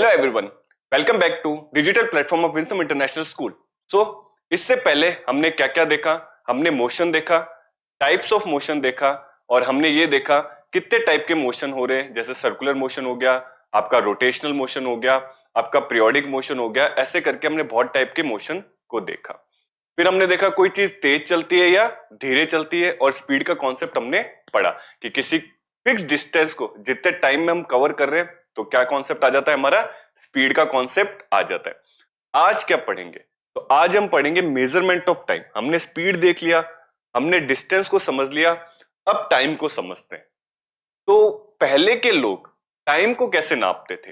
Hello everyone, welcome back to digital platform of Winsome International School. इससे पहले हमने क्या क्या देखा? हमने मोशन देखा, टाइप्स ऑफ मोशन देखा, और हमने ये देखा कितने टाइप के मोशन हो रहे हैं। जैसे सर्कुलर मोशन हो गया, आपका रोटेशनल मोशन हो गया, आपका पीरियोडिक मोशन हो गया। ऐसे करके हमने बहुत टाइप के मोशन को देखा। फिर हमने देखा कोई चीज तेज चलती है या धीरे चलती है, और स्पीड का कॉन्सेप्ट हमने पढ़ा कि किसी फिक्स डिस्टेंस को जितने टाइम में हम कवर कर रहे हैं तो क्या कॉन्सेप्ट आ जाता है, हमारा स्पीड का कॉन्सेप्ट आ जाता है। आज क्या पढ़ेंगे? तो आज हम पढ़ेंगे मेजरमेंट ऑफ टाइम। हमने स्पीड देख लिया, हमने डिस्टेंस को समझ लिया, अब टाइम को समझते हैं। तो पहले के लोग टाइम को कैसे नापते थे?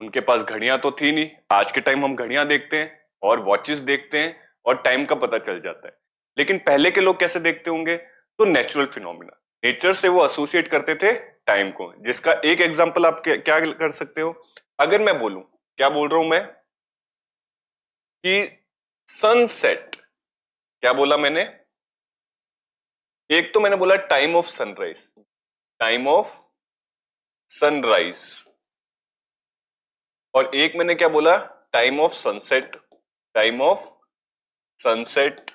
उनके पास घड़ियां तो थी नहीं। आज के टाइम हम घड़ियां देखते हैं और वॉचेस देखते हैं और टाइम का पता चल जाता है। लेकिन पहले के लोग कैसे देखते होंगे? तो नेचुरल फिनोमिना, नेचर से वो एसोसिएट करते थे टाइम को। जिसका एक एग्जांपल आप क्या कर सकते हो? अगर मैं बोलूं, क्या बोल रहा हूं मैं कि सनसेट, क्या बोला मैंने? एक तो मैंने बोला time of sunrise, time of sunrise, और एक मैंने क्या बोला? Time of sunset, time of sunset.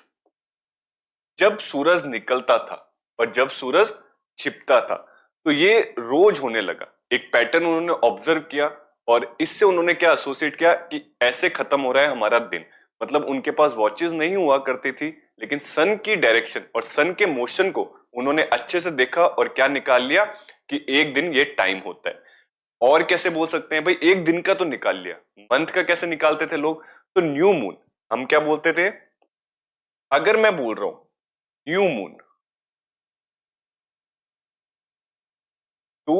जब सूरज निकलता था और जब सूरज छिपता था, तो ये रोज होने लगा। एक पैटर्न उन्होंने ऑब्जर्व किया और इससे उन्होंने क्या एसोसिएट किया कि ऐसे खत्म हो रहा है हमारा दिन। मतलब उनके पास वॉचेस नहीं हुआ करती थी, लेकिन सन की डायरेक्शन और सन के मोशन को उन्होंने अच्छे से देखा और क्या निकाल लिया कि एक दिन ये टाइम होता है। और कैसे बोल सकते हैं भाई, एक दिन का तो निकाल लिया, मंथ का कैसे निकालते थे लोग? तो न्यू मून, हम क्या बोलते थे? अगर मैं बोल रहा हूं new moon to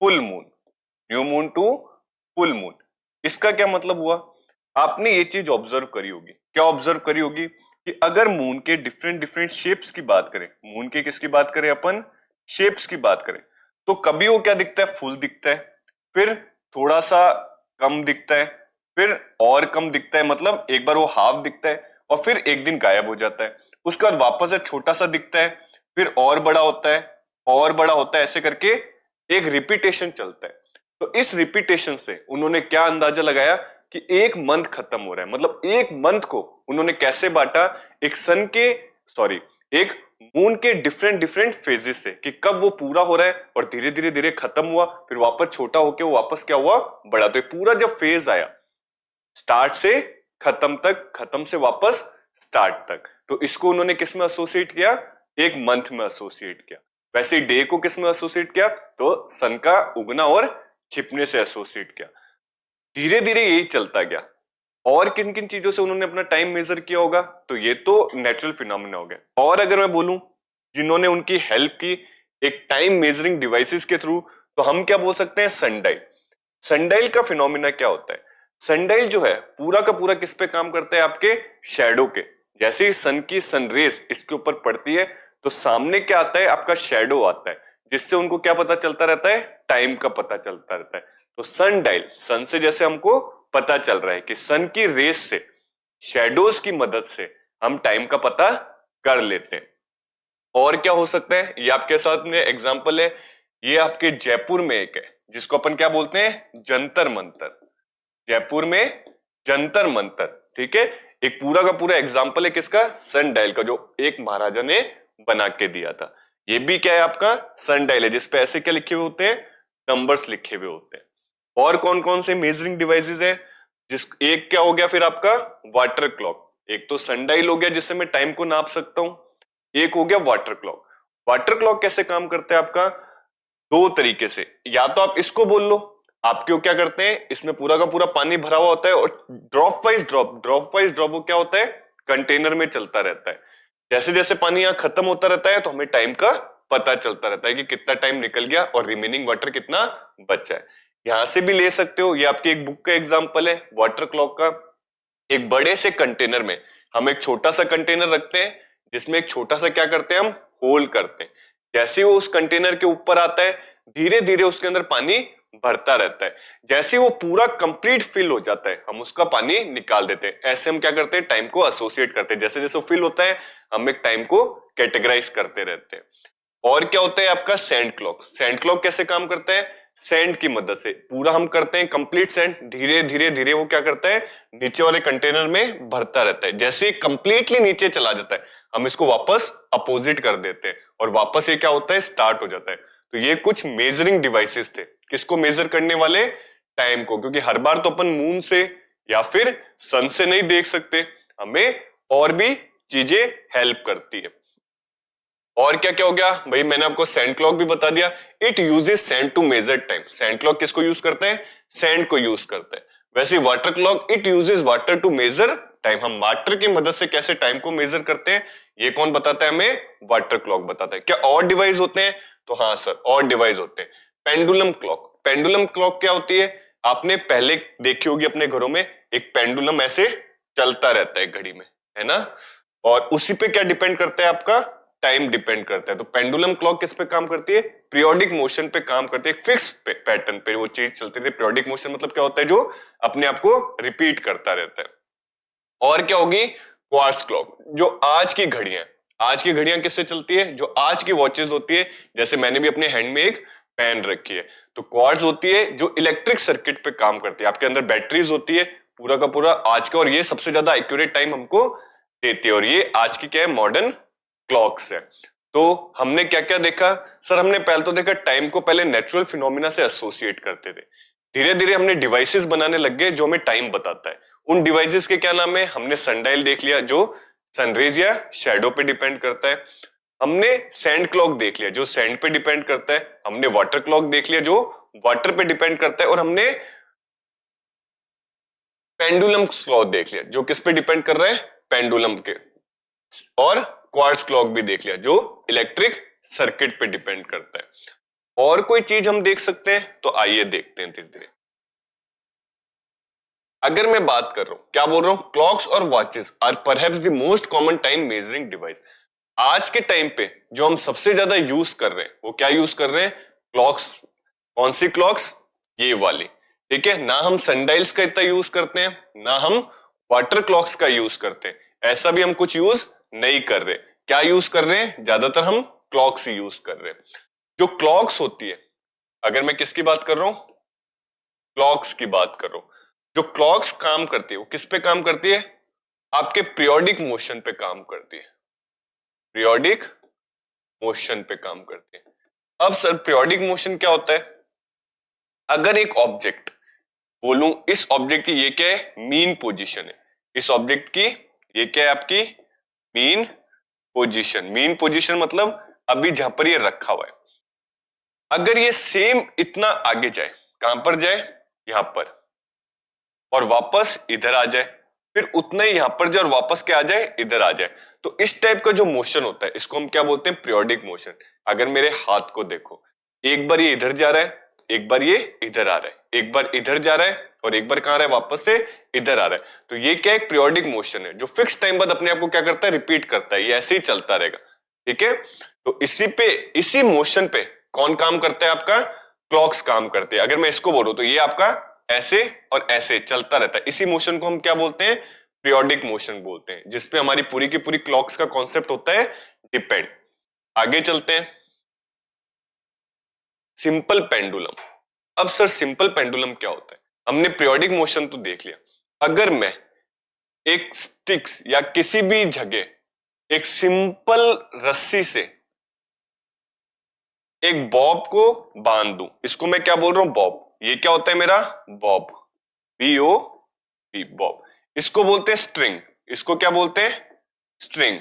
full moon, new moon to full moon, इसका क्या मतलब हुआ? आपने ये चीज ऑब्जर्व करी होगी। क्या ऑब्जर्व करी होगी? कि अगर मून के डिफरेंट डिफरेंट शेप्स की बात करें, मून के किसकी बात करें अपन? शेप्स की बात करें, तो कभी वो क्या दिखता है? फुल दिखता है, फिर थोड़ा सा कम दिखता है, फिर और कम दिखता है, मतलब एक बार वो हाफ दिखता है और फिर एक दिन गायब हो जाता है। उसके बाद वापस से छोटा सा दिखता है, फिर और बड़ा होता है, और बड़ा होता है, ऐसे करके एक रिपीटेशन चलता है। तो इस रिपीटेशन से उन्होंने क्या अंदाजा लगाया कि एक मंथ खत्म हो रहा है। मतलब एक मंथ को उन्होंने कैसे बांटा? एक सन के सॉरी एक मून के डिफरेंट डिफरेंट फेजेस से, कि कब वो पूरा हो रहा है और धीरे धीरे धीरे खत्म हुआ, फिर वापस छोटा होके वो वापस क्या हुआ? बड़ा। तो पूरा जब फेज आया, स्टार्ट से खत्म तक, खत्म से वापस स्टार्ट तक, तो इसको उन्होंने किस में एसोसिएट किया? एक मंथ में एसोसिएट किया। वैसे डे को किस में एसोसिएट किया? तो सन का उगना और छिपने से एसोसिएट किया। धीरे धीरे यही चलता गया। और किन किन चीजों से उन्होंने अपना टाइम मेजर किया होगा? तो ये तो नेचुरल फिनोमेना हो गया। और अगर मैं बोलूं जिन्होंने उनकी हेल्प की एक टाइम मेजरिंग डिवाइसेस के थ्रू, तो हम क्या बोल सकते हैं? सनडाइल। सनडाइल का फिनोमेना क्या होता है? सनडाइल जो है पूरा का पूरा किस पे काम करता है? आपके शैडो के। जैसे ही सन की सनरेज इसके ऊपर पड़ती है तो सामने क्या आता है? आपका शैडो आता है, जिससे उनको क्या पता चलता रहता है? टाइम का पता चलता रहता है। तो सन डायल, सन से जैसे हमको पता चल रहा है कि सन की रेस से, शैडोज की मदद से हम टाइम का पता कर लेते हैं। और क्या हो सकता है? ये आपके साथ में एग्जांपल है, ये आपके जयपुर में एक है जिसको अपन क्या बोलते हैं? जंतर मंतर। जयपुर में जंतर मंतर, ठीक है। एक पूरा का पूरा एग्जांपल है किसका? सन डायल का, जो एक महाराजा ने बना के दिया था। ये भी क्या है? आपका सन डायल है, जिसपे ऐसे क्या लिखे हुए होते हैं? नंबर्स लिखे हुए होते हैं। और कौन कौन से मेजरिंग डिवाइसेस है? एक क्या हो गया फिर आपका? Water clock. एक तो सनडाइल हो गया जिससे मैं टाइम को नाप सकता हूं, एक हो गया वाटर क्लॉक। वाटर क्लॉक कैसे काम करता है आपका? दो तरीके से, या तो आप इसको बोल लो, आपके क्या करते हैं, इसमें पूरा का पूरा पानी भरा हुआ होता है और ड्रॉप वाइज ड्रॉप वो क्या होता है? कंटेनर में चलता रहता है। जैसे जैसे पानी यहाँ खत्म होता रहता है तो हमें टाइम का पता चलता रहता है कि कितना टाइम निकल गया और रिमेनिंग वाटर कितना बचा है। यहां से भी ले सकते हो, ये आपकी एक बुक का एग्जांपल है वाटर क्लॉक का। एक बड़े से कंटेनर में हम एक छोटा सा कंटेनर रखते हैं, जिसमें एक छोटा सा क्या करते हैं? हम होल करते हैं। जैसे वो उस कंटेनर के ऊपर आता है, धीरे धीरे उसके अंदर पानी भरता रहता है। जैसे वो पूरा कंप्लीट फिल हो जाता है, हम उसका पानी निकाल देते हैं। ऐसे हम क्या करते हैं? टाइम को एसोसिएट करते हैं। जैसे जैसे वो फिल होता है, हम एक टाइम को कैटेगराइज करते रहते हैं। और क्या होता है आपका? Sand clock. सैंड क्लॉक कैसे काम करता है? सैंड की मदद से पूरा हम करते हैं कंप्लीट सैंड, धीरे धीरे धीरे वो क्या करता है नीचे वाले कंटेनर में भरता रहता है। जैसे ही कंप्लीटली नीचे चला जाता है हम इसको वापस अपोजिट कर देते हैं और वापस ये क्या होता है स्टार्ट हो जाता है। तो ये कुछ मेजरिंग डिवाइसेस थे, किसको मेजर करने वाले, टाइम को, क्योंकि हर बार तो अपन मून से या फिर सन से नहीं देख सकते, हमें और भी चीजें हेल्प करती है। और क्या क्या हो गया भाई, मैंने आपको सैंड क्लॉक भी बता दिया, it uses sand to measure time. Sand clock किसको यूज करते हैं, सैंड को यूज करते हैं। वैसे water clock it uses water to measure time, हम वाटर की मदद से कैसे टाइम को मेजर करते हैं ये कौन बताता है हमें, वाटर क्लॉक बताता है। क्या और डिवाइस होते हैं, तो हाँ सर और डिवाइस होते हैं। पेंडुलम क्लॉक, पेंडुलम क्लॉक क्या होती है, आपने पहले देखी होगी अपने घरों में एक पेंडुलम ऐसे चलता रहता है घड़ी में, है ना, और उसी पे क्या डिपेंड करता है आपका, टाइम डिपेंड करता है। तो पेंडुलम क्लॉक किस पे काम करती है, पीरियोडिक मोशन पे काम करती है, फिक्स पैटर्न पे वो चीज चलती थी। पीरियोडिक मोशन मतलब क्या होता है, जो अपने आप को रिपीट करता रहता है। और क्या होगी, क्वार्ट्ज क्लॉक, जो आज की घड़ियां, आज की घड़ियां किससे चलती है, जो आज की वॉचेस होती है, जैसे मैंने भी अपने हैंड में एक पेन रखी है, तो क्वार्ट्ज होती है जो इलेक्ट्रिक सर्किट पे काम करती है, आपके अंदर बैटरीज होती है पूरा का पूरा आज का, और ये सबसे ज्यादा एक्यूरेट टाइम हमको देती है, और ये आज की क्या है मॉडर्न क्लॉक्स है। तो हमने क्या क्या देखा सर, हमने पहले तो देखा टाइम को पहले नेचुरल फिनोमिना से एसोसिएट करते थे, धीरे धीरे हमने डिवाइसेस बनाने लग गए जो हमें टाइम बताता है। उन डिवाइसेस के क्या नाम है, हमने सनडायल देख लिया जो सनरेज या शैडो पे डिपेंड करता है, हमने सैंड क्लॉक देख लिया जो सैंड पे डिपेंड करता है, हमने वाटर क्लॉक देख लिया जो वाटर पे डिपेंड करता है, और हमने पेंडुलम क्लॉक देख लिया जो किस पे डिपेंड कर रहा है, पेंडुलम के, और क्वार्ट्ज क्लॉक भी देख लिया जो इलेक्ट्रिक सर्किट पे डिपेंड करता है। और कोई चीज हम देख सकते हैं, तो आइए देखते हैं धीरे धीरे। अगर मैं बात कर रहा हूं, क्या बोल रहा हूं, क्लॉक्स और watches are perhaps the most common time measuring device. आज के टाइम पे जो हम सबसे ज्यादा यूज कर रहे हैं वो क्या यूज कर रहे हैं, क्लॉक्स। कौन सी क्लॉक्स, ये वाली, ठीक है ना, हम सनडाइल्स का इतना यूज करते हैं ना हम वाटर क्लॉक्स का यूज करते हैं, ऐसा भी हम कुछ यूज नहीं कर रहे। क्या यूज कर रहे हैं, ज्यादातर हम क्लॉक्स ही यूज कर रहे हैं। जो क्लॉक्स होती है, अगर मैं किसकी बात कर रहा हूं, क्लॉक्स की बात कर रहा हूं, जो क्लॉक्स काम करती है वो किस पे काम करती है, आपके पीरियोडिक मोशन पे काम करती है, पीरियोडिक मोशन पे काम करती है। अब सर पीरियोडिक मोशन क्या होता है, अगर एक ऑब्जेक्ट बोलूं, इस ऑब्जेक्ट की ये क्या है, मीन पोजीशन है, इस ऑब्जेक्ट की ये क्या है आपकी मीन पोजीशन। मीन पोजीशन मतलब अभी जहां पर ये रखा हुआ है, अगर ये सेम इतना आगे जाए, कहां पर जाए, यहां पर, और वापस इधर आ जाए, फिर उतना ही यहां पर जाए और वापस क्या आ जाए, इधर आ जाए, तो इस टाइप का जो मोशन होता है इसको हम क्या बोलते हैं, पीरियोडिक मोशन। अगर मेरे हाथ को देखो, एक बार ये इधर जा रहा है, एक बार ये इधर आ रहा है, एक बार इधर जा रहा है और एक बार कहां आ रहा है, वापस से इधर आ रहा है, तो ये क्या एक पीरियोडिक मोशन है जो फिक्स टाइम बाद अपने आप को क्या करता है, रिपीट करता है, ये ऐसे ही चलता रहेगा, ठीक है। तो इसी मोशन पे कौन काम करता है, आपका क्लॉक्स काम करते हैं। अगर मैं इसको बोलूं तो ये आपका ऐसे और ऐसे चलता रहता है, इसी मोशन को हम क्या बोलते हैं, पीरियोडिक मोशन बोलते हैं, जिसपे हमारी पूरी की पूरी क्लॉक्स का कॉन्सेप्ट होता है डिपेंड। आगे चलते हैं, सिंपल पेंडुलम। अब सर सिंपल पेंडुलम क्या होता है, हमने पीरियोडिक मोशन तो देख लिया, अगर मैं एक स्टिक्स या किसी भी जगह एक सिंपल रस्सी से एक बॉब को बांध दूं, इसको मैं क्या बोल रहा हूं, बॉब, ये क्या होता है मेरा बॉब, बीओ बी बॉब। इसको बोलते हैं स्ट्रिंग, इसको क्या बोलते हैं, स्ट्रिंग।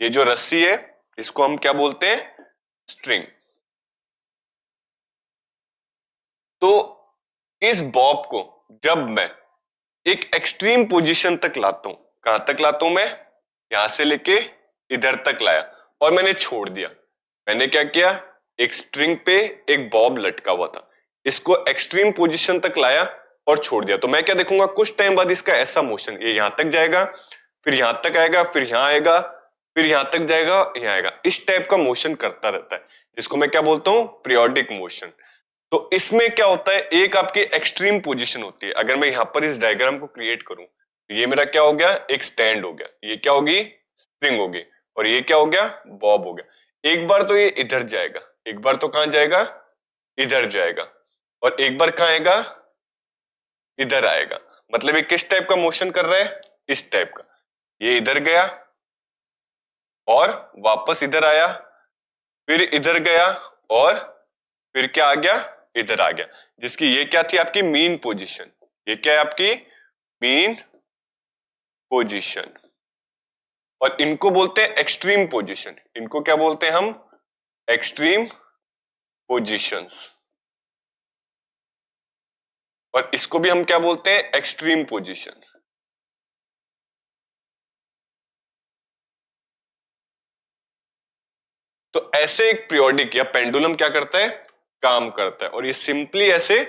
ये जो रस्सी है इसको हम क्या बोलते हैं, स्ट्रिंग। तो इस बॉब को जब मैं एक एक्सट्रीम पोजीशन तक लाता हूं, कहां तक लाता हूं मैं, यहां से लेके इधर तक लाया और मैंने छोड़ दिया, मैंने क्या किया, एक स्ट्रिंग पे एक बॉब लटका हुआ था, इसको एक्सट्रीम पोजीशन तक लाया और छोड़ दिया, तो मैं क्या देखूंगा, कुछ टाइम बाद इसका ऐसा मोशन, ये यहां तक जाएगा, फिर यहां तक आएगा, फिर यहां आएगा, फिर यहां तक जाएगा, यहां आएगा, इस टाइप का मोशन करता रहता है, जिसको मैं क्या बोलता हूं, पीरियोडिक मोशन। तो इसमें क्या होता है, एक आपकी एक्सट्रीम पोजीशन होती है, अगर मैं यहां पर इस डायग्राम को क्रिएट करूं, तो ये मेरा क्या हो गया, एक स्टैंड हो गया, ये क्या होगी, स्प्रिंग होगी, और ये क्या हो गया, बॉब हो गया। एक बार तो ये इधर जाएगा, एक बार तो कहां जाएगा, इधर जाएगा, और एक बार कहां आएगा, इधर आएगा। मतलब ये किस टाइप का मोशन कर रहा है, इस टाइप का। ये इधर गया और वापस इधर आया, फिर इधर गया और फिर क्या आ गया, इधर आ गया, जिसकी ये क्या थी, आपकी मीन पोजीशन। ये क्या है, आपकी मीन पोजीशन। और इनको बोलते हैं एक्सट्रीम पोजीशन। इनको क्या बोलते हैं हम, एक्सट्रीम पोजीशंस। और इसको भी हम क्या बोलते हैं, एक्सट्रीम पोजीशन। तो ऐसे एक पीरियोडिक या पेंडुलम क्या करता है, काम करता है, और ये सिंपली ऐसे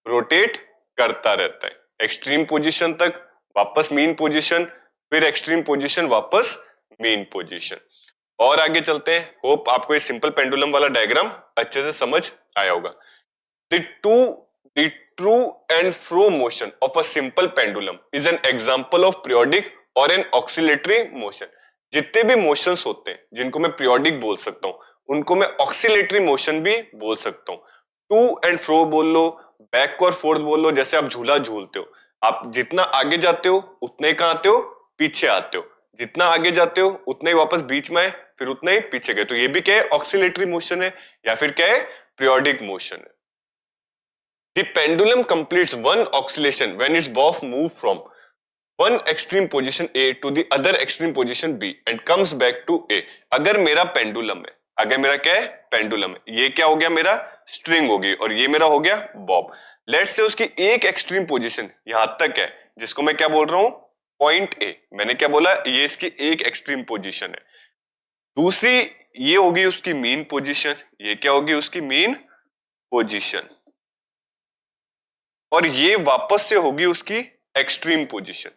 रोटेट करता रहता है एक्सट्रीम पोजीशन तक, वापस मीन पोजीशन, फिर एक्सट्रीम पोजीशन, वापस मीन पोजीशन। और आगे चलते हैं। होप आपको ये सिंपल पेंडुलम वाला डायग्राम अच्छे से समझ आया होगा। The true and fro motion of a simple pendulum is an example of periodic or an oscillatory motion. जितने भी मोशंस होते हैं जिनको मैं पीरियोडिक बोल सकता हूं, उनको मैं ऑक्सीलेटरी मोशन भी बोल सकता हूं। टू एंड फ्रो बोल लो, बैक और फोर्थ बोल लो। जैसे आप झूला झूलते हो, आप जितना आगे जाते हो उतने ही कहां आते हो, पीछे आते हो। जितना आगे जाते हो उतना ही वापस बीच में आए, फिर उतना ही पीछे गए। तो ये भी क्या है, ऑक्सीलेटरी मोशन है, या फिर क्या है, पीरियोडिक मोशन है। The pendulum completes one oscillation when its bob moves from one extreme position A to the other extreme position B and comes back to A. अगर मेरा पेंडुलम है, अगर मेरा क्या है, पेंडुलम है, ये क्या हो गया, मेरा स्ट्रिंग हो गई, और ये मेरा हो गया बॉब। लेट्स से उसकी एक एक्सट्रीम पोजीशन यहां तक है, जिसको मैं क्या बोल रहा हूं, पॉइंट ए। मैंने क्या बोला, ये इसकी एक एक्सट्रीम पोजीशन है। दूसरी ये होगी उसकी मीन पोजीशन, ये क्या होगी, उसकी मीन पोजीशन। और ये वापस से होगी उसकी एक्सट्रीम पोजीशन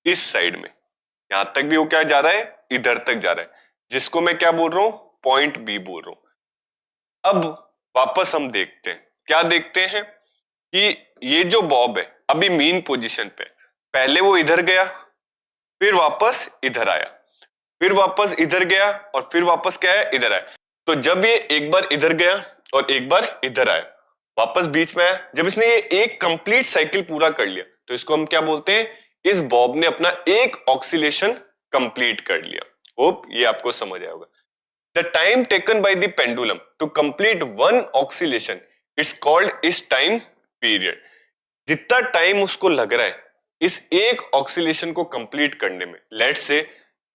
इस साइड में। यहां तक भी वो क्या जा रहा है, इधर तक जा रहा है, जिसको मैं क्या बोल रहा हूं, पॉइंट बी बोल रहा हूं। अब वापस हम देखते हैं, क्या देखते हैं कि ये जो बॉब है अभी मीन पोजीशन पे, पहले वो इधर गया, फिर वापस इधर आया, फिर वापस इधर गया, और फिर वापस क्या है, इधर आया। तो जब ये एक बार इधर गया और एक बार इधर आया, वापस बीच में आया, जब इसने ये एक कंप्लीट साइकिल पूरा कर लिया, तो इसको हम क्या बोलते हैं, इस बॉब ने अपना एक ऑक्सीलेशन कंप्लीट कर लिया। होप ये आपको समझ आया होगा। The time taken by the pendulum to complete one oscillation it's called is time period. जितना टाइम उसको लग रहा है इस एक ऑक्सीलेशन को कंप्लीट करने में, लेट से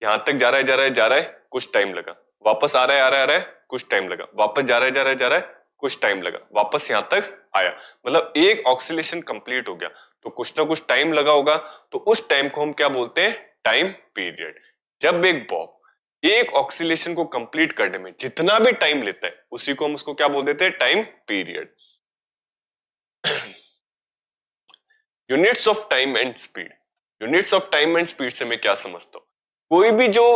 यहां तक जा रहा है, जा रहा है, जा रहा है, कुछ टाइम लगा, वापस आ रहा है, आ रहा है, आ रहा है, कुछ टाइम लगा, वापस जा रहा है, जा रहा है, जा रहा है, कुछ टाइम लगा, वापस यहां तक आया, मतलब एक ऑक्सीलेशन कंप्लीट हो गया, तो कुछ ना कुछ टाइम लगा होगा। तो उस टाइम को हम क्या बोलते हैं, टाइम पीरियड। जब एक बॉब एक ऑक्सीलेशन को कंप्लीट करने में जितना भी टाइम लेता है, उसी को हम उसको क्या बोल देते हैं, time period. Units of time and speed. Units of time and speed से मैं क्या समझता हूं, कोई भी जो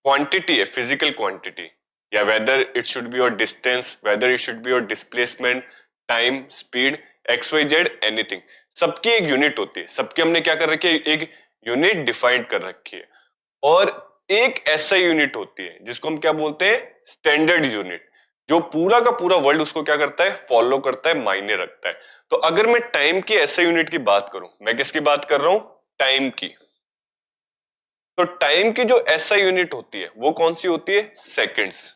क्वांटिटी है, फिजिकल क्वांटिटी, या whether it should be your distance, whether it should be your displacement, time, speed, X Y Z, anything, सबकी एक यूनिट होती है। सबकी हमने क्या कर रखी है, एक यूनिट डिफाइंड कर रखी है। और एक ऐसा यूनिट होती है जिसको हम क्या बोलते हैं, स्टैंडर्ड यूनिट, जो पूरा का पूरा वर्ल्ड उसको क्या करता है, फॉलो करता है, मायने रखता है। तो अगर मैं टाइम की ऐसे यूनिट की बात करूं, मैं किसकी बात कर रहा हूं, टाइम की। तो टाइम की जो ऐसा यूनिट होती है वो कौन सी होती है, सेकंड्स।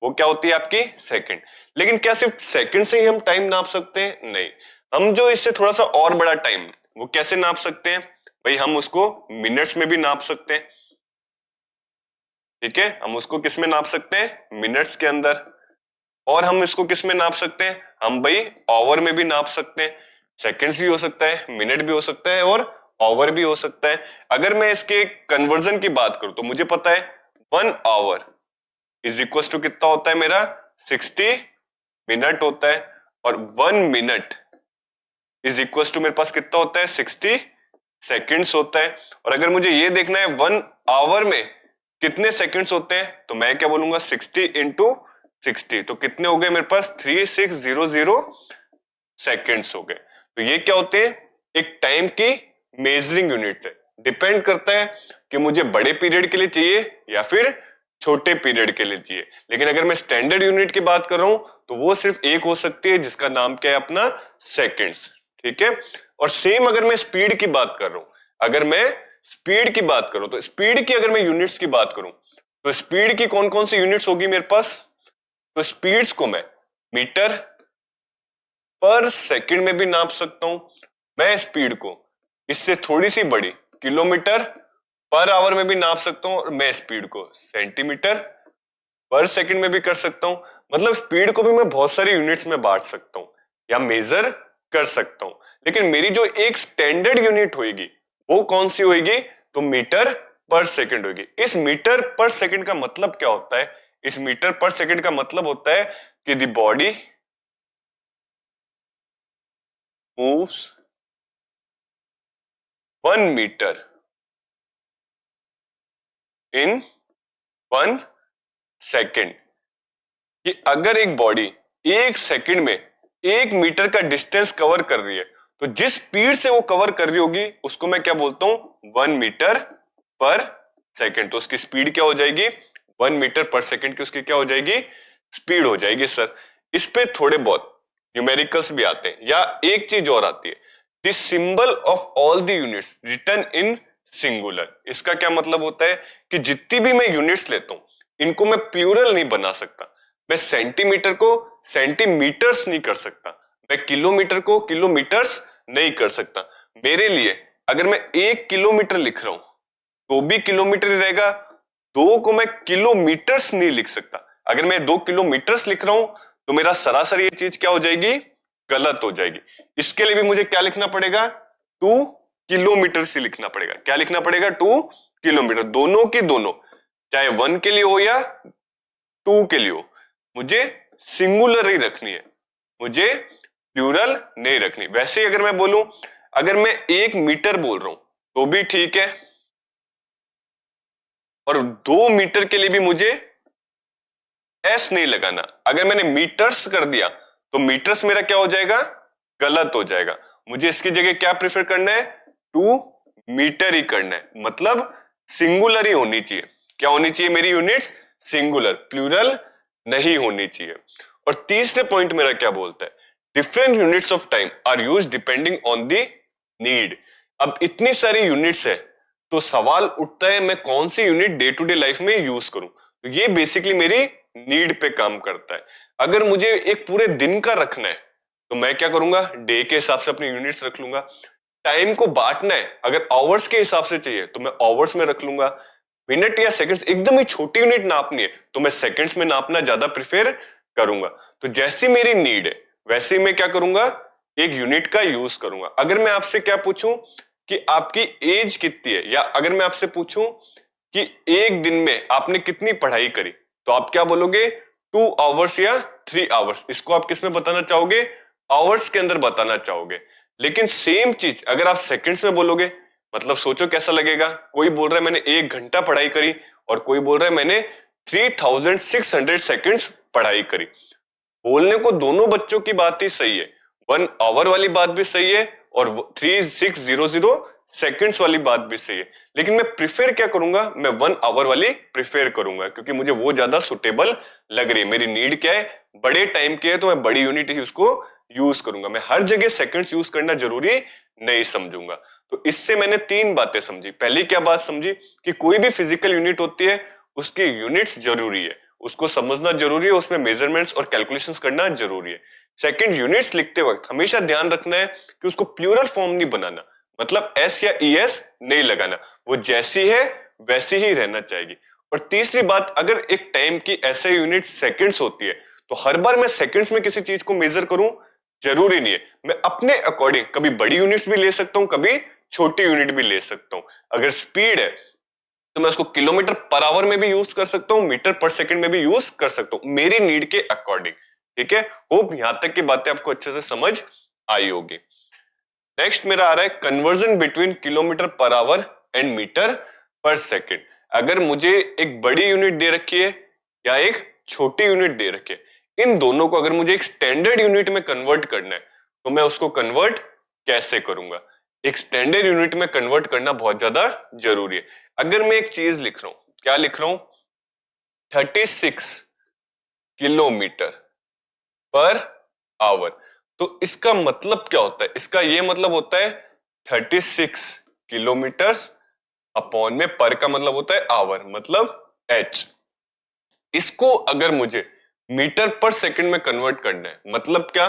वो क्या होती है, आपकी सेकंड। लेकिन क्या सिर्फ सेकंड से ही हम टाइम नाप सकते हैं, नहीं। हम जो इससे थोड़ा सा और बड़ा टाइम, वो कैसे नाप सकते हैं भाई, हम उसको मिनट्स में भी नाप सकते हैं। ठीक है, हम उसको किस में नाप सकते हैं, मिनट्स के अंदर। और हम इसको किस में नाप सकते हैं, हम भाई आवर में भी नाप सकते हैं। सेकंड्स भी हो सकता है, मिनट भी हो सकता है, और आवर भी हो सकता है। अगर मैं इसके कन्वर्जन की बात करूं तो मुझे पता है 1 आवर इज इक्वल टू कितना होता है मेरा, 60 मिनट होता है। और 1 मिनट इज इक्वल टू मेरे पास कितना होता है, 60 सेकेंड्स होता है। और अगर मुझे ये देखना है 1 आवर में कितने सेकंड्स होते हैं, तो मैं क्या बोलूंगा, 60 इंटू 60, तो कितने हो गए मेरे पास, 3600 सेकेंड्स हो गए। तो ये क्या होते हैं, एक टाइम की मेजरिंग यूनिट है। डिपेंड करता है कि मुझे बड़े पीरियड के लिए चाहिए या फिर छोटे पीरियड के लिए चाहिए। लेकिन अगर मैं स्टैंडर्ड यूनिट की बात कर रहा हूं तो वो सिर्फ एक हो सकती है, जिसका नाम क्या है अपना, सेकंड्स। ठीक है। और सेम अगर मैं स्पीड की बात कर रहा हूं, अगर मैं स्पीड की बात करूं तो स्पीड की अगर मैं यूनिट्स की बात करूं तो स्पीड की कौन कौन सी यूनिट्स होगी मेरे पास, तो स्पीड्स को मैं मीटर पर सेकंड में भी नाप सकता हूं। मैं स्पीड को इससे थोड़ी सी बड़ी किलोमीटर पर आवर में भी नाप सकता हूं, और मैं स्पीड को सेंटीमीटर पर सेकंड में भी कर सकता हूं। मतलब स्पीड को भी मैं बहुत सारी यूनिट्स में बांट सकता हूं या मेजर कर सकता हूं। लेकिन मेरी जो एक स्टैंडर्ड यूनिट होगी वो कौन सी होगी, तो मीटर पर सेकंड होगी। इस मीटर पर सेकंड का मतलब क्या होता है, इस मीटर पर सेकंड का मतलब होता है कि the body moves 1 metre in 1 second. कि अगर एक बॉडी 1 सेकंड में 1 मीटर का डिस्टेंस कवर कर रही है तो जिस स्पीड से वो कवर कर रही होगी उसको मैं क्या बोलता हूं, 1 मीटर पर सेकंड। तो उसकी स्पीड क्या हो जाएगी, 1 मीटर पर सेकंड की उसकी क्या हो जाएगी, स्पीड हो जाएगी। सर इस पे थोड़े बहुत न्यूमेरिकल्स भी आते हैं, या एक चीज और आती है, the symbol of all the units written in singular. इसका क्या मतलब होता है कि जितनी भी मैं यूनिट्स लेता हूं इनको मैं प्लूरल नहीं बना सकता। मैं सेंटीमीटर को सेंटीमीटर्स नहीं कर सकता, मैं किलोमीटर को किलोमीटर्स नहीं कर सकता। मेरे लिए अगर मैं 1 किलोमीटर लिख रहा हूं तो भी किलोमीटर ही रहेगा, 2 को मैं किलोमीटर्स नहीं लिख सकता। अगर मैं 2 किलोमीटर्स लिख रहा हूं तो मेरा सरासर ये चीज क्या हो जाएगी, गलत हो जाएगी। इसके लिए भी मुझे क्या लिखना पड़ेगा, 2 किलोमीटर से लिखना पड़ेगा। क्या लिखना पड़ेगा, 2 किलोमीटर। दोनों की दोनों, चाहे 1 के लिए हो या 2 के लिए हो, मुझे सिंगुलर ही रखनी है, मुझे प्लूरल नहीं रखनी। वैसे अगर मैं बोलूं, अगर मैं 1 मीटर बोल रहा हूं तो भी ठीक है, और 2 मीटर के लिए भी मुझे एस नहीं लगाना। अगर मैंने मीटर्स कर दिया तो मीटर्स मेरा क्या हो जाएगा, गलत हो जाएगा। मुझे इसकी जगह क्या प्रेफर करना है, 2 मीटर ही करना है। मतलब सिंगुलर ही होनी चाहिए। क्या होनी चाहिए मेरी यूनिट्स, सिंगुलर, प्लूरल नहीं होनी चाहिए। और तीसरे पॉइंट मेरा क्या बोलता है, different units of time are used depending on the need. अब इतनी सारी यूनिट्स है तो सवाल उठता है मैं कौन सी unit day to day life में यूज करूं। तो ये बेसिकली मेरी नीड पे काम करता है। अगर मुझे एक पूरे दिन का रखना है तो मैं क्या करूंगा, डे के हिसाब से अपनी यूनिट्स रख लूंगा। टाइम को बांटना है, अगर आवर्स के हिसाब से चाहिए तो मैं आवर्स में रख लूंगा। मिनट या सेकंड्स, एकदम ही छोटी यूनिट नापनी है तो मैं सेकंड्स में नापना ज्यादा प्रिफेर करूंगा। तो जैसी मेरी नीड है वैसे मैं क्या करूंगा, एक यूनिट का यूज करूंगा। अगर मैं आपसे क्या पूछूं कि आपकी एज कितनी है, या अगर मैं आपसे पूछूं कि एक दिन में आपने कितनी पढ़ाई करी, तो आप क्या बोलोगे, 2 आवर्स या 3 आवर्स। इसको आप किस में बताना चाहोगे, आवर्स के अंदर बताना चाहोगे। लेकिन सेम चीज अगर आप सेकंड्स में बोलोगे, मतलब सोचो कैसा लगेगा। कोई बोल रहा है मैंने 1 घंटा पढ़ाई करी, और कोई बोल रहा है मैंने 3600 सेकंड्स पढ़ाई करी। बोलने को दोनों बच्चों की बात ही सही है, 1 आवर वाली बात भी सही है और 3600 सेकंड्स वाली बात भी सही है। लेकिन मैं प्रिफेर क्या करूंगा, मैं 1 आवर वाली प्रिफेर करूंगा, क्योंकि मुझे वो ज्यादा सुटेबल लग रही है। मेरी नीड क्या है, बड़े टाइम की है, तो मैं बड़ी यूनिट ही उसको यूज करूंगा। मैं हर जगह सेकंड्स यूज करना जरूरी नहीं समझूंगा। तो इससे मैंने 3 बातें समझी। पहली क्या बात समझी कि कोई भी फिजिकल यूनिट होती है उसकी यूनिट्स जरूरी है, उसको समझना जरूरी है, उसमें मेजरमेंट्स और कैलकुलेशंस करना जरूरी है। सेकंड, यूनिट्स लिखते वक्त हमेशा ध्यान रखना है कि उसको प्लूरल फॉर्म नहीं बनाना, मतलब एस या ईएस नहीं लगाना, वो जैसी है वैसी ही रहना चाहिए। और तीसरी बात, अगर एक टाइम की ऐसे यूनिट सेकंड्स होती है तो हर बार मैं सेकंड्स में किसी चीज को मेजर करूं जरूरी नहीं है। मैं अपने अकॉर्डिंग कभी बड़ी यूनिट्स भी ले सकता हूं, कभी छोटी यूनिट भी ले सकता हूं। अगर स्पीड है तो मैं उसको किलोमीटर पर आवर में भी यूज कर सकता हूं, मीटर पर सेकंड में भी यूज कर सकता हूं, मेरी नीड के अकॉर्डिंग। ठीक है, होप यहां तक की बातें आपको अच्छे से समझ आई होगी। नेक्स्ट मेरा आ रहा है conversion between kilometre per hour and metre per second. अगर मुझे एक बड़ी यूनिट दे रखी है या एक छोटी यूनिट दे रखी है, इन दोनों को अगर मुझे एक स्टैंडर्ड यूनिट में कन्वर्ट करना है तो मैं उसको कन्वर्ट कैसे करूंगा। एक स्टैंडर्ड यूनिट में कन्वर्ट करना बहुत ज्यादा जरूरी है। अगर मैं एक चीज लिख रहा हूं, क्या लिख रहा हूं, 36 किलोमीटर पर आवर। तो इसका मतलब क्या होता है? इसका ये मतलब होता है 36 किलोमीटर अपॉन में पर का मतलब होता है आवर, मतलब एच। इसको अगर मुझे मीटर पर सेकंड में कन्वर्ट करना है, मतलब क्या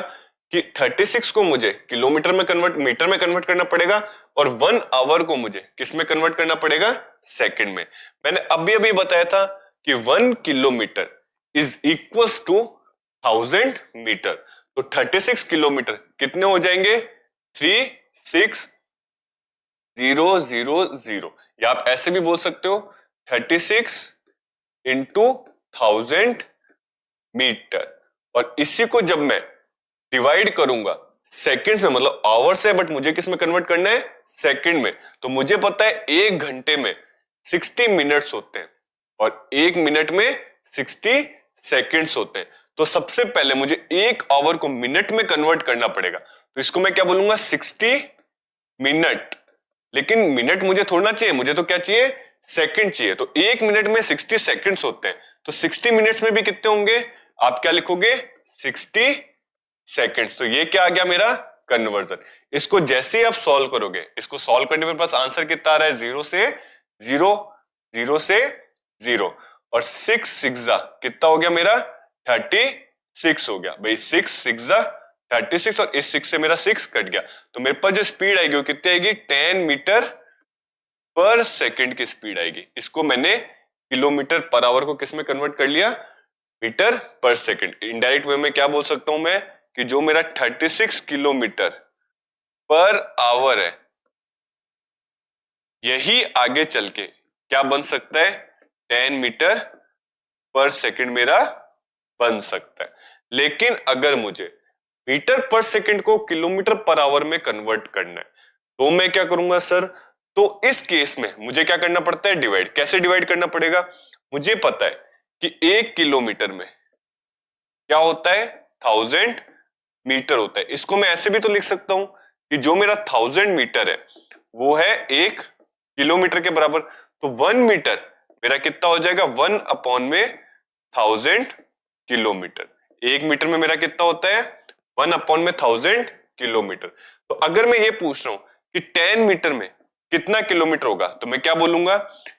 कि 36 को मुझे किलोमीटर में मीटर में कन्वर्ट करना पड़ेगा, और 1 आवर को मुझे किस में कन्वर्ट करना पड़ेगा? सेकंड में। मैंने अभी अभी बताया था कि 1 kilometre is equals to 1000 metre. तो 36 किलोमीटर कितने हो जाएंगे? 36000। या आप ऐसे भी बोल सकते हो 36 इंटू 1000 मीटर। और इसी को जब मैं डिवाइड करूंगा सेकंड्स में, मतलब आवर से, बट मुझे किस में कन्वर्ट करना है? सेकंड में। तो मुझे पता है 1 घंटे में 60 मिनट्स होते हैं और 1 मिनट में 60 सेकंड्स होते हैं। तो सबसे पहले मुझे 1 आवर को मिनट में कन्वर्ट करना पड़ेगा। तो इसको मैं क्या बोलूंगा? 60 मिनट। लेकिन मिनट मुझे थोड़ा चाहिए, मुझे तो क्या चाहिए? सेकंड चाहिए। तो 1 मिनट में 60 सेकंड्स होते हैं, तो 60 मिनट्स में भी कितने होंगे? आप क्या लिखोगे? 60 सेकंड्स। तो ये क्या आ गया मेरा? कन्वर्जन। इसको जैसे ही आप सॉल्व करोगे, इसको सॉल्व करने पर पास आंसर कितना आ रहा है? 0 से 0, 0 से 0, और 6 6 कितना हो गया मेरा? 36 हो गया भाई। 6 6 36, और इस 6 से मेरा 6 कट गया। तो मेरे पास जो स्पीड आएगी वो कितनी आएगी? 10 मीटर पर सेकंड की स्पीड आएगी। इसको मैंने किलोमीटर पर आवर को किस में कन्वर्ट कर लिया? Metre per second. Indirect way में क्या बोल सकता हूं मैं कि जो मेरा 36 किलोमीटर पर आवर है, यही आगे चल के क्या बन सकता है? 10 मीटर पर सेकंड मेरा बन सकता है। लेकिन अगर मुझे मीटर पर सेकंड को किलोमीटर पर आवर में कन्वर्ट करना है, तो मैं क्या करूंगा सर? तो इस केस में मुझे क्या करना पड़ता है? डिवाइड। कैसे डिवाइड करना पड़ेगा? मुझे पता है कि 1 किलोमीटर में क्या होता है? 1000 मीटर होता है। इसको मैं ऐसे भी तो लिख सकता हूं कि जो मेरा 1000 मीटर है वो है 1 किलोमीटर के बराबर। तो 1 मीटर मेरा कितना हो जाएगा? 1 अपॉन में 1000 किलोमीटर। 1 मीटर में मेरा कितना होता है? 1 अपॉन में 1000 किलोमीटर। तो अगर मैं ये पूछ रहा हूं कि 10 मीटर में कितना किलोमीटर होगा, तो मैं क्या बोलूंगा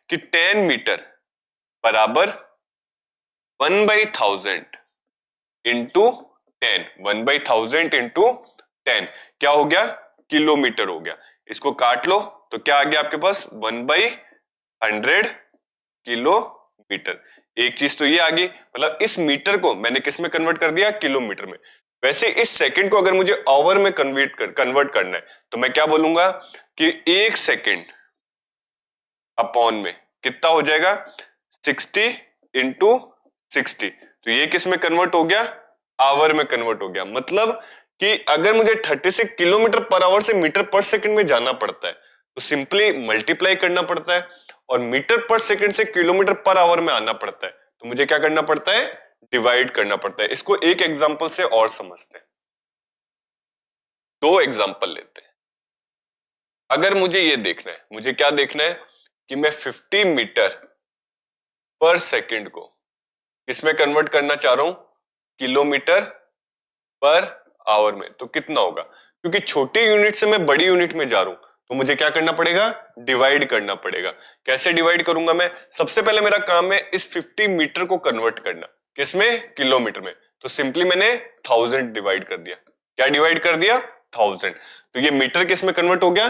कि 10 मीटर बराबर 1/1000 इंटू 10। 1/1000 इंटू 10 क्या हो गया? किलोमीटर हो गया। इसको काट लो तो क्या आ गया आपके पास? 1/100 किलोमीटर। एक चीज तो ये आ गई, मतलब इस मीटर को मैंने किस में कन्वर्ट कर दिया? किलोमीटर में। वैसे इस सेकंड को अगर मुझे आवर में कन्वर्ट करना है, तो मैं क्या बोलूंगा कि 1 सेकंड अपॉन में कितना हो जाएगा? 60 इंटू 60। तो ये किस में कन्वर्ट हो गया? आवर में कन्वर्ट हो गया। मतलब कि अगर मुझे 36 किलोमीटर पर आवर से मीटर पर सेकंड में जाना पड़ता है, तो सिंपली मल्टीप्लाई करना पड़ता है, और मीटर पर सेकंड से किलोमीटर पर आवर में आना पड़ता है, तो मुझे क्या करना पड़ता है? डिवाइड करना पड़ता है। इसको एक एग्जांपल से और समझते हैं। 2 एग्जांपल लेते हैं। अगर मुझे ये देखना है, मुझे क्या देखना है कि मैं 50 मीटर पर सेकंड को इसमें कन्वर्ट करना चाह रहा हूं किलोमीटर पर आवर में, तो कितना होगा? क्योंकि छोटी यूनिट से मैं बड़ी यूनिट में जा रहा हूं, तो मुझे क्या करना पड़ेगा? डिवाइड करना पड़ेगा। कैसे डिवाइड करूंगा मैं? सबसे पहले मेरा काम है इस 50 मीटर को कन्वर्ट करना। किसमें? किलोमीटर में। तो सिंपली मैंने 1000 डिवाइड कर दिया। क्या डिवाइड कर दिया? 1000। तो ये मीटर किस में कन्वर्ट हो गया?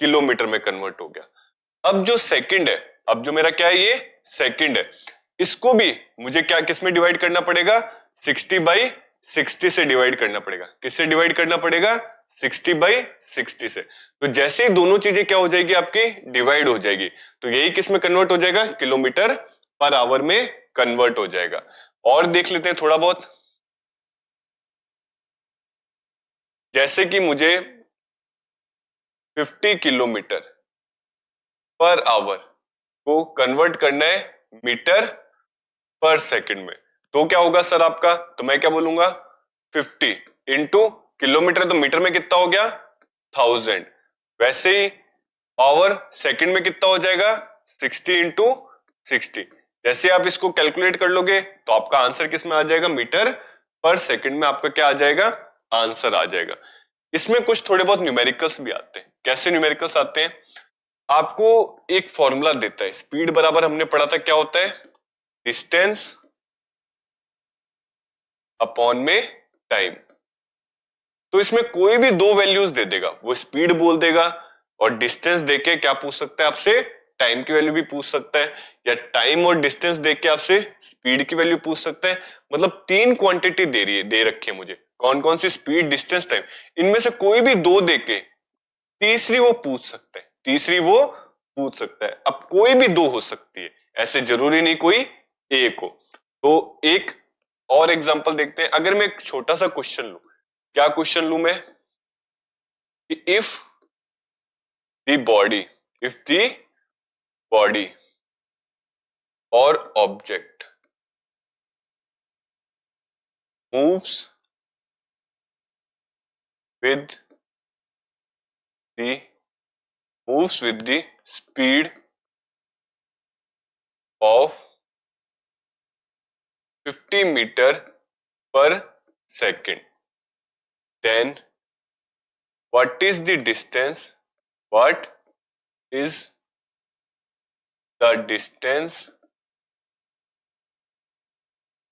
किलोमीटर में कन्वर्ट हो गया। अब जो सेकंड है, अब जो मेरा क्या है? ये सेकंड है। इसको भी मुझे क्या किस में डिवाइड करना पड़ेगा? 60/60 से डिवाइड करना पड़ेगा। किससे डिवाइड करना पड़ेगा? 60/60 से। तो जैसे ही दोनों चीजें क्या हो जाएगी? आपकी डिवाइड हो जाएगी, तो यही किस में कन्वर्ट हो जाएगा? किलोमीटर पर आवर में कन्वर्ट हो जाएगा। और देख लेते हैं थोड़ा बहुत। जैसे कि मुझे 50 किलोमीटर पर आवर को कन्वर्ट करना है मीटर पर सेकंड में, तो क्या होगा सर आपका? तो मैं क्या बोलूंगा? 50 इंटू किलोमीटर, तो मीटर में कितना हो गया? 1000। वैसे ही आवर सेकंड में कितना हो जाएगा? 60 इंटू 60। जैसे आप इसको कैलकुलेट कर लोगे तो आपका आंसर किस में आ जाएगा, मीटर पर सेकंड में आपका क्या आ जाएगा, आंसर आ जाएगा। इसमें कुछ थोड़े बहुत न्यूमेरिकल्स भी आते हैं। कैसे न्यूमेरिकल्स आते हैं, आपको एक फॉर्मूला देता है, स्पीड बराबर हमने पढ़ा था क्या होता है, डिस्टेंस अपॉन में टाइम। तो इसमें कोई भी दो वैल्यूज दे देगा, वो स्पीड बोल देगा और डिस्टेंस देके क्या पूछ सकता है आपसे, टाइम की वैल्यू भी पूछ सकता है, या टाइम और डिस्टेंस देके आपसे स्पीड की वैल्यू पूछ सकता है। मतलब तीन क्वांटिटी दे रखी है मुझे, कौन कौन सी, स्पीड, डिस्टेंस, टाइम। इनमें से कोई भी दो देके तीसरी वो पूछ सकता है, तीसरी वो पूछ सकता है। अब कोई भी दो हो सकती है, ऐसे जरूरी नहीं कोई एक हो। तो एक और एग्जांपल देखते हैं। अगर मैं एक छोटा सा क्वेश्चन लूं, क्या क्वेश्चन लूं मैं, इफ द बॉडी और object moves with the speed of 50 meter per second, then what is the distance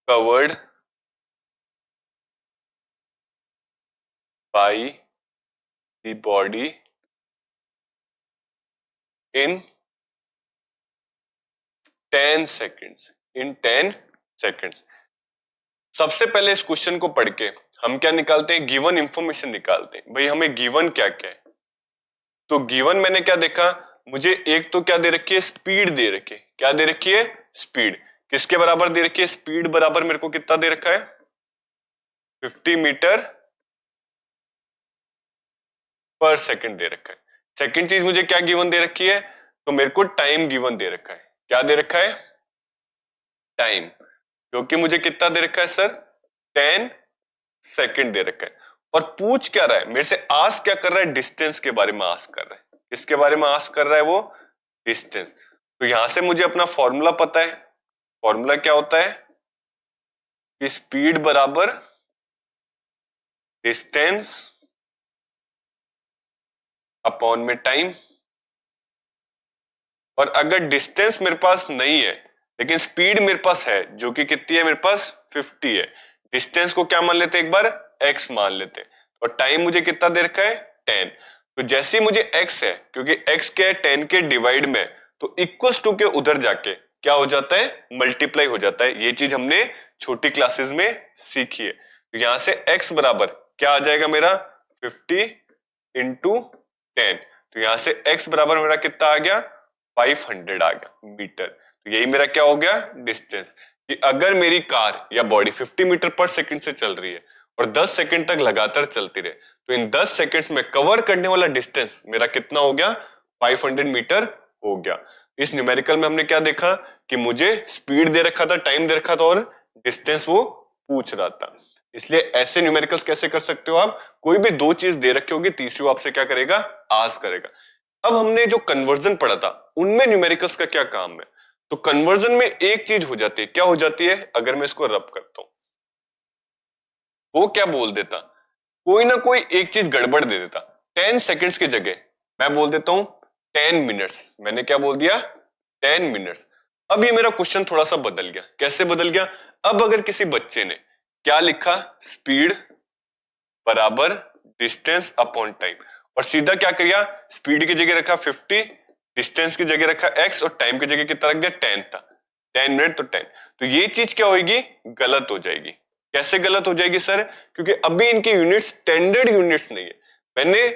covered by the body in 10 seconds। सबसे पहले इस क्वेश्चन को पढ़ के हम क्या निकालते हैं, गिवन इंफॉर्मेशन निकालते हैं। भाई हमें गिवन क्या क्या है, तो गिवन मैंने क्या देखा, मुझे एक तो क्या दे रखी है, स्पीड दे रखी है। क्या दे रखी है, स्पीड। किसके बराबर दे रखी है, स्पीड बराबर मेरे को कितना दे रखा है, 50 मीटर पर सेकंड दे रखा है। सेकंड चीज मुझे क्या गिवन दे रखी है, तो मेरे को टाइम गिवन दे रखा है। क्या दे रखा है, टाइम, जो कि मुझे कितना दे रखा है सर, 10 सेकंड दे रखा है। और पूछ क्या रहा है मेरे से, आस्क क्या कर रहा है, डिस्टेंस के बारे में आस्क कर रहा है। किसके बारे में आस्क कर रहा है, वो डिस्टेंस। तो यहां से मुझे अपना फॉर्मूला पता है। फॉर्मूला क्या होता है कि स्पीड बराबर डिस्टेंस अपॉन में टाइम। और अगर डिस्टेंस मेरे पास नहीं है लेकिन स्पीड मेरे पास है, जो कि कितनी है मेरे पास, 50 है। डिस्टेंस को क्या मान लेते हैं, एक बार x मान लेते हैं। और टाइम मुझे कितना दे रखा है, 10। तो जैसे ही मुझे x है, क्योंकि x के 10 के डिवाइड में, तो इक्वल्स टू के उधर जाके क्या हो जाता है, मल्टीप्लाई हो जाता है। ये चीज हमने छोटी क्लासेस में सीखी है। तो यहां से x बराबर क्या आ जाएगा मेरा, 50 इंटू 10। तो यहां से x बराबर मेरा कितना आ गया, 500 आ गया मीटर। तो यही मेरा क्या हो गया, डिस्टेंस। कि अगर मेरी कार या बॉडी 50 मीटर पर सेकंड से चल रही है और 10 सेकंड तक लगातार चलती रहे, तो इन 10 सेकंड्स में कवर करने वाला डिस्टेंस मेरा कितना हो गया, 500 मीटर हो गया। इस न्यूमेरिकल में हमने क्या देखा कि मुझे स्पीड दे रखा था, टाइम दे रखा था और डिस्टेंस वो पूछ रहा था। इसलिए ऐसे न्यूमेरिकल्स कैसे कर सकते हो आप, कोई भी दो चीज दे रखी होगी, तीसरी वो आपसे क्या करेगा, आस्क करेगा। अब हमने जो कन्वर्जन पढ़ा था उनमें न्यूमेरिकल्स का क्या काम है, तो कन्वर्जन में एक चीज हो जाती है, क्या हो जाती है, अगर मैं इसको रब करता हूं, वो क्या बोल देता, कोई ना कोई एक चीज गड़बड़ दे देता। 10 सेकंड्स की जगह मैं बोल देता हूं 10 मिनट्स। मैंने क्या बोल दिया, 10 मिनट्स। अब ये मेरा क्वेश्चन थोड़ा सा बदल गया। कैसे बदल गया, अब अगर किसी बच्चे ने क्या लिखा, स्पीड बराबर डिस्टेंस अपॉन टाइम, और सीधा क्या किया, स्पीड की जगह रखा 50, डिस्टेंस की जगह रखा x और टाइम की जगह कितना रख दिया, 10 था, 10 मिनट तो 10। तो ये चीज क्या होगी, गलत हो जाएगी। कैसे गलत हो जाएगी सर, क्योंकि अभी इनकी यूनिट स्टैंडर्ड यूनिट्स नहीं है। मैंने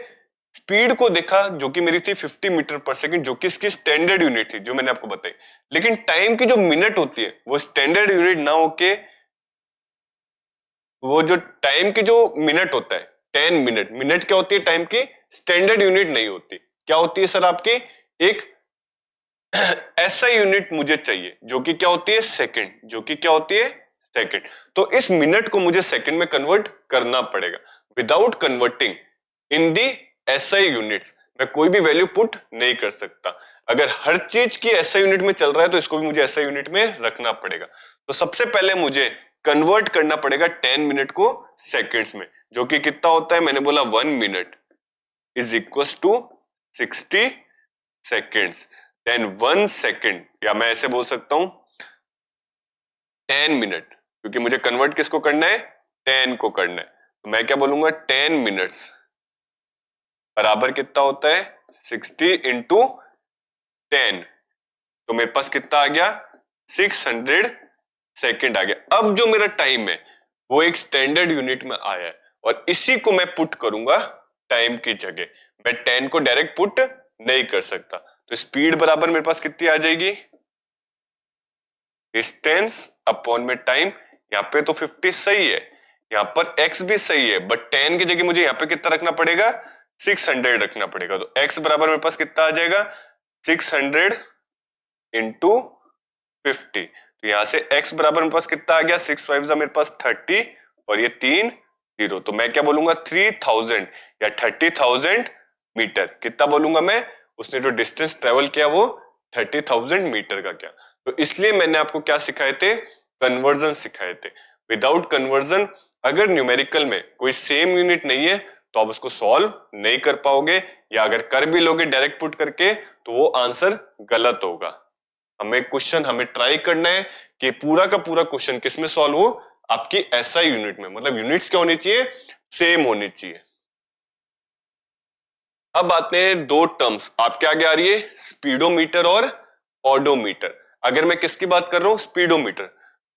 स्पीड को देखा जो कि मेरी थी 50 मीटर पर सेकंड, जो कि इसकी स्टैंडर्ड यूनिट थी जो मैंने आपको बताई। लेकिन टाइम की जो मिनट होती है वो स्टैंडर्ड यूनिट ना होके, वो जो टाइम की जो मिनट होता है 10 मिनट, मिनट क्या होती है, टाइम की स्टैंडर्ड यूनिट नहीं होती। क्या होती है सर आपकी, एक ऐसा यूनिट मुझे चाहिए जो कि क्या होती है, सेकंड, जो कि क्या होती है, सेकंड। तो इस मिनट को मुझे सेकंड में कन्वर्ट करना पड़ेगा। विदाउट कन्वर्टिंग इन दी एसआई यूनिट्स मैं कोई भी वैल्यू पुट नहीं कर सकता। अगर हर चीज की ऐसा यूनिट में चल रहा है तो इसको भी मुझे ऐसा यूनिट में रखना पड़ेगा। तो सबसे पहले मुझे कन्वर्ट करना पड़ेगा 10 मिनट को सेकेंड्स में, जो कि कितना होता है, मैंने बोला 1 minute is equal to 60 seconds. Then 1 second, या मैं ऐसे बोल सकता हूं 10 मिनट, क्योंकि मुझे कन्वर्ट किसको करना है, 10 को करना है। तो मैं क्या बोलूंगा, 10 मिनट्स बराबर कितना होता है, 60 इंटू 10। तो मेरे पास कितना आ गया, 600 सेकेंड आ गया। अब जो मेरा टाइम है वो एक स्टैंडर्ड यूनिट में आया है, और इसी को मैं पुट करूंगा टाइम की जगह। मैं 10 को डायरेक्ट पुट नहीं कर सकता। तो स्पीड बराबर मेरे पास कितनी आ जाएगी, डिस्टेंस अपॉन में टाइम। यहाँ पे तो 50 सही है, यहाँ पर x भी सही है, बट 10 की जगह मुझे यहाँ पे कितना रखना पड़ेगा, 600 रखना पड़ेगा। तो x बराबर मेरे पास कितना आ जाएगा, 600 इंटू 50। तो यहां से x बराबर मेरे पास कितना आ गया, 6 5 मेरे पास 30, और ये 3 0। तो मैं क्या बोलूंगा, 3000 या 30,000 मीटर। कितना बोलूंगा मैं, उसने जो डिस्टेंस ट्रेवल किया वो 30,000 मीटर का क्या। तो इसलिए मैंने आपको क्या सिखाए थे, कन्वर्जन सिखाए थे। विदाउट कन्वर्जन अगर न्यूमेरिकल में कोई सेम यूनिट नहीं है तो आप उसको सॉल्व नहीं कर पाओगे, या अगर कर भी लोगे डायरेक्ट पुट करके तो वो आंसर गलत होगा। हमें ट्राई करना है कि पूरा का पूरा क्वेश्चन किसमें सॉल्व हो, आपकी एसआई यूनिट में। मतलब यूनिट्स क्या होनी चाहिए, सेम होनी चाहिए। अब आते हैं दो टर्म्स आपके आगे आ रही है, स्पीडोमीटर और ऑडोमीटर। अगर मैं किसकी बात कर रहा हूं, स्पीडोमीटर,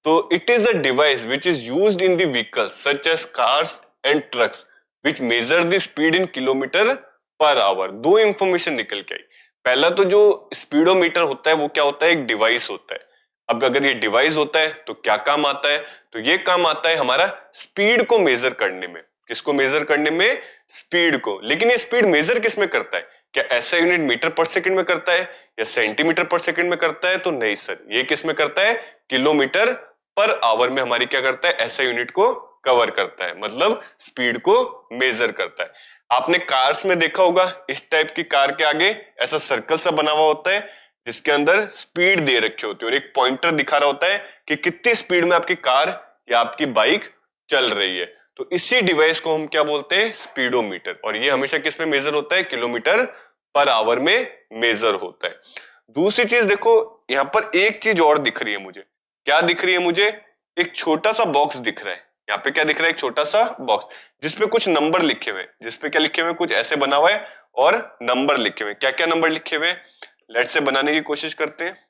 तो it is a device which is used in the vehicles such as cars and trucks which measure the speed in kilometre per hour. दो इंफॉर्मेशन निकल के आई। पहला तो जो स्पीडोमीटर होता है वो क्या होता है, एक डिवाइस होता है। अब अगर ये डिवाइस होता है तो क्या काम आता है, तो ये काम आता है हमारा स्पीड को मेजर करने में। किसको मेजर करने में, स्पीड को। लेकिन ये स्पीड मेजर किस में करता है, क्या ऐसा यूनिट मीटर पर सेकंड में करता है या सेंटीमीटर पर सेकंड में करता है, तो नहीं सर, ये किस में करता है, किलोमीटर पर आवर में हमारी क्या करता है, ऐसा यूनिट को कवर करता है, मतलब स्पीड को मेजर करता है। आपने कार्स में देखा होगा, इस टाइप की कार के आगे ऐसा सर्कल सा बना हुआ होता है जिसके अंदर स्पीड दे रखी होती है, और एक पॉइंटर दिखा रहा होता है कि कितनी स्पीड में आपकी कार या आपकी बाइक चल रही है। तो इसी डिवाइस को हम क्या बोलते हैं, स्पीडोमीटर। और ये हमेशा किस में मेजर होता है, किलोमीटर पर आवर में मेजर होता है। दूसरी चीज देखो, यहां पर एक चीज और दिख रही है मुझे। क्या दिख रही है मुझे, एक छोटा सा बॉक्स दिख रहा है। यहाँ पे क्या दिख रहा है, एक छोटा सा बॉक्स जिसपे कुछ नंबर लिखे हुए, जिसपे क्या लिखे हुए, कुछ ऐसे बना हुआ है और नंबर लिखे हुए। क्या क्या नंबर लिखे हुए, लेट से बनाने की कोशिश करते हैं।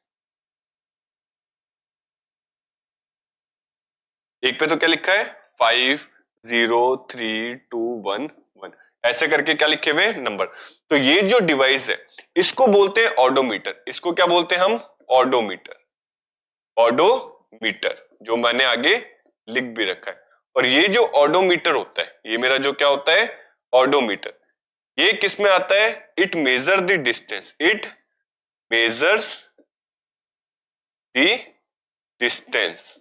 एक पे तो क्या लिखा है, 5 0 3 2 1 1, ऐसे करके क्या लिखे हुए नंबर। तो ये जो डिवाइस है इसको बोलते हैं ऑडोमीटर। इसको क्या बोलते हैं हम, ऑडोमीटर। ऑडोमीटर जो मैंने आगे लिख भी रखा है। और ये जो ऑडोमीटर होता है, ये मेरा जो क्या होता है, ऑडोमीटर, ये किस में आता है, it measure the distance. It measures the distance.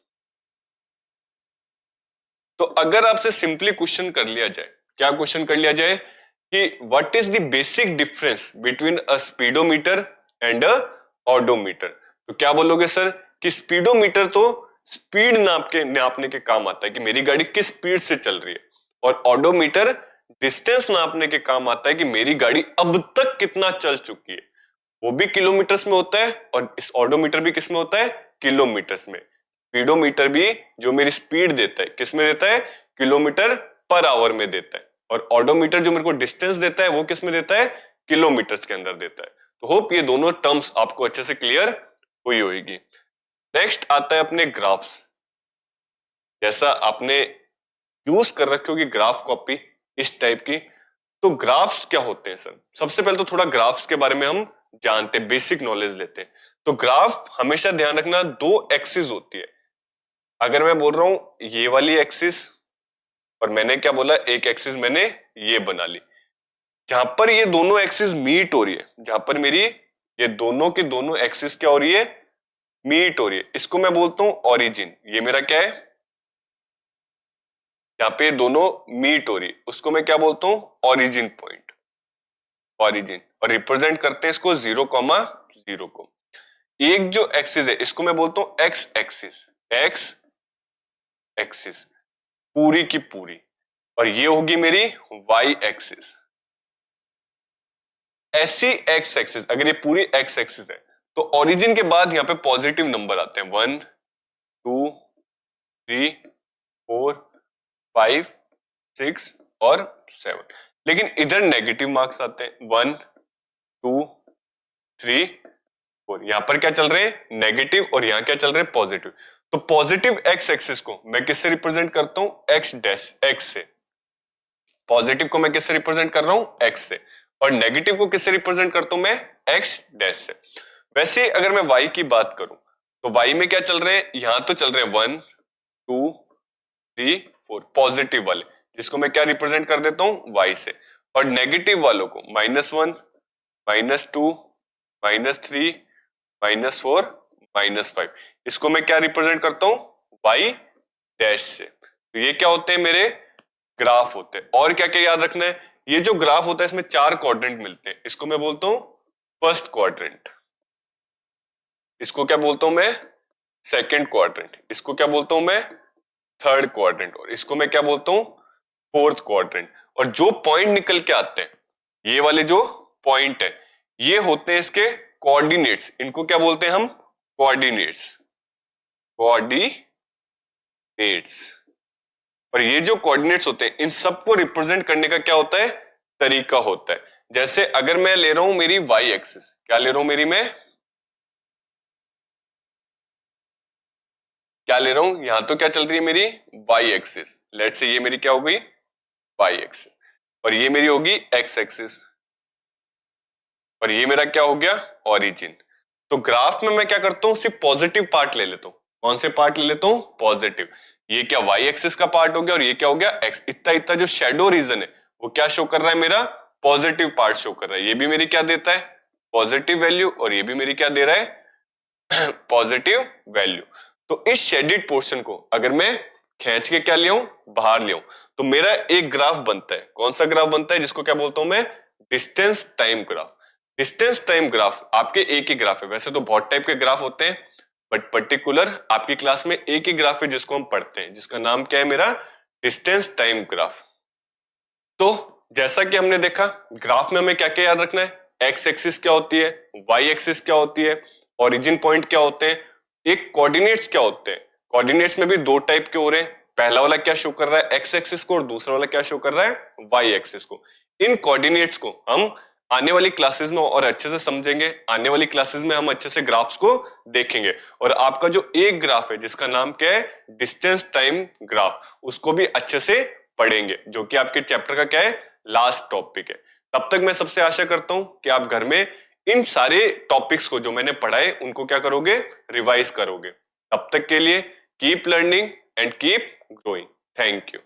तो अगर आपसे सिंपली क्वेश्चन कर लिया जाए, क्या क्वेश्चन कर लिया जाए कि what is the basic difference between a speedometer and a odometer, तो क्या बोलोगे सर, कि स्पीडोमीटर तो स्पीड नापने के काम आता है कि मेरी गाड़ी किस स्पीड से चल रही है, और ऑडोमीटर डिस्टेंस नापने के काम आता है कि मेरी गाड़ी अब तक कितना चल चुकी है। वो भी किलोमीटर्स में होता है, और इस ऑडोमीटर भी किस में होता है, किलोमीटर्स में। स्पीडोमीटर भी जो मेरी स्पीड देता है किस में देता है, किलोमीटर पर आवर में देता है, और ऑडोमीटर जो मेरे को डिस्टेंस देता है वो किस में देता है, किलोमीटर्स के अंदर देता है। तो होप ये दोनों टर्म्स आपको अच्छे से क्लियर हुई होगी। नेक्स्ट आता है अपने ग्राफ्स। जैसा आपने यूज कर रखी होगी ग्राफ कॉपी इस टाइप की, तो ग्राफ्स क्या होते हैं सर, सबसे पहले तो थोड़ा ग्राफ्स के बारे में हम जानते हैं, बेसिक नॉलेज लेते हैं। तो ग्राफ हमेशा ध्यान रखना, दो एक्सिस होती है। अगर मैं बोल रहा हूं ये वाली एक्सिस, और मैंने क्या बोला, एक एक्सिस मैंने ये बना ली, जहां पर ये दोनों एक्सिस मीट हो रही है, जहां पर मेरी ये दोनों की दोनों एक्सिस क्या हो रही है, मीट हो रही है, इसको मैं बोलता हूं ओरिजिन। ये मेरा क्या है, यहाँ पे दोनों मीट हो रही है, उसको मैं क्या बोलता हूं, ओरिजिन पॉइंट। ओरिजिन, और रिप्रेजेंट करते हैं इसको 0,0 को। एक जो एक्सिस है इसको मैं बोलता हूं एक्स एक्सिस, एक्स एक्सिस पूरी की पूरी, और ये होगी मेरी वाई एक्सिस। ऐसी एक्स एक्सिस, अगर ये पूरी एक्स एक्सिस है तो ओरिजिन के बाद यहां पे पॉजिटिव नंबर आते हैं 1 2 3 4 5 6 और 7, लेकिन इधर नेगेटिव मार्क्स आते हैं 1 2 3 4। यहां पर क्या चल रहे हैं नेगेटिव, और यहां क्या चल रहे हैं पॉजिटिव। तो पॉजिटिव एक्स एक्सिस को मैं किससे रिप्रेजेंट करता हूं एक्स डैश, एक्स से। पॉजिटिव को मैं किससे रिप्रेजेंट कर रहा हूं एक्स से, और नेगेटिव को किससे रिप्रेजेंट करता हूं मैं एक्स डैश से। वैसे अगर मैं y की बात करूं तो y में क्या चल रहे हैं, यहां तो चल रहे हैं 1 2 3 4 पॉजिटिव वाले, जिसको मैं क्या रिप्रेजेंट कर देता हूं y से, और नेगेटिव वालों को -1 -2 -3 -4 -5, इसको मैं क्या रिप्रेजेंट करता हूं y डैश से। तो ये क्या होते हैं मेरे ग्राफ होते हैं। और क्या क्या याद रखना है, ये जो ग्राफ होता है इसमें 4 क्वाड्रेंट मिलते हैं, इसको मैं बोलता हूं फर्स्ट क्वाड्रेंट, इसको क्या बोलता हूं मैं सेकंड क्वाड्रेंट, इसको क्या बोलता हूं मैं थर्ड क्वाड्रेंट, और इसको मैं क्या बोलता हूं फोर्थ क्वाड्रेंट। और जो पॉइंट निकल के आते हैं, ये वाले जो पॉइंट है ये होते हैं इसके कोऑर्डिनेट्स, इनको क्या बोलते हैं हम कोऑर्डिनेट्स, कोऑर्डिनेट्स। और ये जो कोऑर्डिनेट्स होते हैं इन सबको रिप्रेजेंट करने का क्या होता है तरीका होता है। जैसे अगर मैं ले रहा हूं मेरी वाई एक्सिस, क्या ले रहा हूं मेरी, मैं क्या ले रहा हूं, यहां तो क्या चल रही है मेरी वाई एक्सिस, लेट्स से ये मेरी क्या हो गई वाई एक्सिस, और ये मेरी होगी एक्स एक्सिस, और ये मेरा क्या हो गया ओरिजिन। तो ग्राफ में मैं क्या करता हूं सिर्फ पॉजिटिव पार्ट ले लेता हूं। कौन से पार्ट ले लेता हूं पॉजिटिव, ये क्या वाई एक्सिस का पार्ट हो गया, और ये क्या हो गया एक्स। इतना इतना जो शेडो रीजन है वो क्या शो कर रहा है मेरा पॉजिटिव पार्ट शो कर रहा है, ये भी मेरी क्या देता है पॉजिटिव वैल्यू, और ये भी मेरी क्या दे रहा है पॉजिटिव वैल्यू। तो इस शेडेड पोर्शन को अगर मैं खींच के क्या ले आऊं बाहर ले आऊं तो मेरा एक ग्राफ बनता है। कौन सा ग्राफ बनता है, जिसको क्या बोलता हूं मैं distance time graph. Distance time graph आपके एक ही ग्राफ है, वैसे तो बहुत टाइप के ग्राफ होते हैं बट पर्टिकुलर आपकी क्लास में एक ही ग्राफ है जिसको हम पढ़ते हैं, जिसका नाम क्या है मेरा डिस्टेंस टाइम ग्राफ। तो जैसा कि हमने देखा ग्राफ में हमें क्या क्या याद रखना है, एक्स एक्सिस क्या होती है, वाई एक्सिस क्या होती है, ओरिजिन पॉइंट क्या होते हैं, एक कोऑर्डिनेट्स क्या होते हैं। कोऑर्डिनेट्स में भी दो टाइप के हो रहे हैं, पहला वाला क्या शो कर रहा है एक्स एक्सिस को, और दूसरा वाला क्या शो कर रहा है वाई एक्सिस को। इन कोऑर्डिनेट्स को हम आने वाली क्लासेस में और अच्छे से समझेंगे, आने वाली क्लासेस में हम अच्छे से ग्राफ्स को देखेंगे, और आपका जो एक ग्राफ है जिसका नाम क्या है डिस्टेंस टाइम ग्राफ, उसको भी अच्छे से पढ़ेंगे, जो कि आपके चैप्टर का क्या है लास्ट टॉपिक है। तब तक मैं सबसे आशा करता हूं कि आप घर में इन सारे टॉपिक्स को जो मैंने पढ़ाए उनको क्या करोगे रिवाइज करोगे। तब तक के लिए keep learning and keep growing. Thank you.